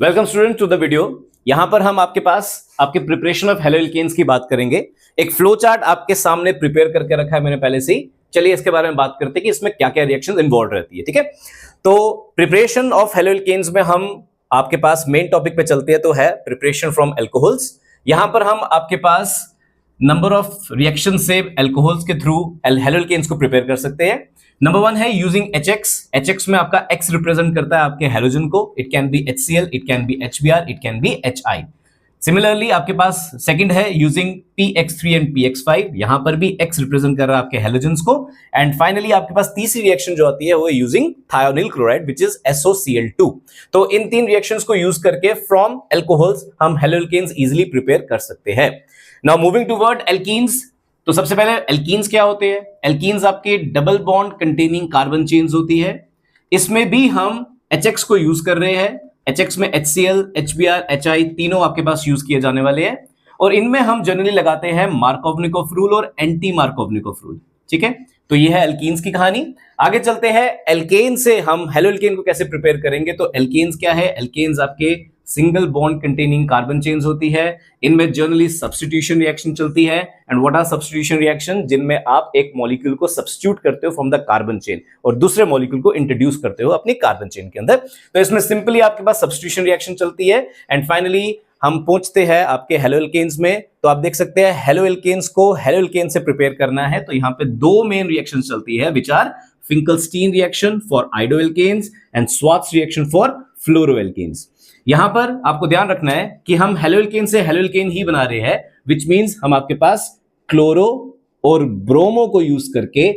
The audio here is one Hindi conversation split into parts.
Welcome student to the video. यहां पर हम आपके पास आपके प्रिपरेशन ऑफ हेलो एल्केन्स की बात करेंगे। एक फ्लो चार्ट आपके सामने प्रिपेयर करके रखा है मैंने पहले से ही। चलिए इसके बारे में बात करते हैं कि इसमें क्या क्या रिएक्शन इन्वॉल्व रहती है। ठीक है, तो प्रिपरेशन ऑफ हेलो एल्केन्स में हम आपके पास मेन टॉपिक पे चलते हैं, तो है प्रिपरेशन फ्रॉम एल्कोहल्स। यहां पर हम आपके पास नंबर ऑफ रिएक्शन से एल्कोहल्स के थ्रू हेलो एल्केन्स को प्रिपेयर कर सकते हैं। नंबर वन है यूजिंग HX। HX में आपका X रिप्रेजेंट करता है आपके हेलोजन को। It can be HCl, it can be HBr, it can be HI। Similarly आपके पास सेकंड है यूजिंग PX3 एंड PX5। यहां पर भी X रिप्रेजेंट कर रहा है आपके हेलोजन्स को। एंड फाइनली आपके पास तीसरी रिएक्शन जो आती है वो using thionyl chloride which is SOCl2। तो इन तीन रिएक्शंस को यूज करके फ्रॉम एल्कोहल्स हम हेलो एल्केन्स इजिली प्रिपेयर कर सकते हैं। Now moving toward alkenes. तो सबसे पहले एल्कीन्स क्या होते हैं? एल्कीन्स आपके double bond containing carbon chains होती है। इसमें भी हम HX को यूज कर रहे हैं। HX में HCl, HBr, HI तीनों आपके पास यूज किए जाने वाले हैं। और इनमें हम जनरली लगाते हैं मार्कोवनिकोव रूल और एंटी मार्कोवनिकोव रूल। ठीक है, तो ये है एल्कीन्स की कहानी। आगे चलते हैं, एल्केन से हम हेलो एल्केन को कैसे प्रिपेयर करेंगे। तो एल्केन्स क्या है? एल्केन्स आपके single bond containing carbon chains होती है। इनमें जनरली सब्स्टिट्यूशन रिएक्शन चलती है। And what are substitution reaction? जिनमें आप एक मॉलिक्यूल को सब्स्टिट्यूट करते हो फ्रॉम द कार्बन चेन और दूसरे मॉलिक्यूल को इंट्रोड्यूस करते हो अपनी कार्बन चेन के अंदर। तो इसमें सिंपली आपके पास सब्स्टिट्यूशन रिएक्शन चलती है। एंड फाइनली हम पहुंचते हैं आपके हेलो एल्केन्स में। तो आप देख सकते हैं हेलो एल्केन्स को हेलो एल्केन से प्रिपेयर करना है तो यहां पे दो मेन रिएक्शन चलती है which are Finkelstein reaction for iodoalkanes and Swarts reaction for fluoroalkanes. यहां पर आपको ध्यान रखना है कि हम हेलो एल्केन से हेलो एल्केन ही बना रहे हैं, विच मींस हम आपके पास क्लोरो और ब्रोमो को यूज करके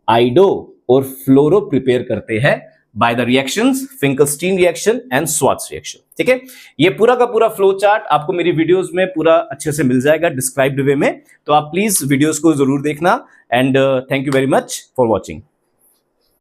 आइडो और फ्लोरो प्रिपेयर करते हैं by the reactions Finkelstein reaction and Swarts reaction. ठीक है, ये पूरा का पूरा फ्लो चार्ट आपको मेरी वीडियोस में पूरा अच्छे से मिल जाएगा डिस्क्राइब्ड वे में। तो आप प्लीज वीडियोस को जरूर देखना। And thank you very much for watching.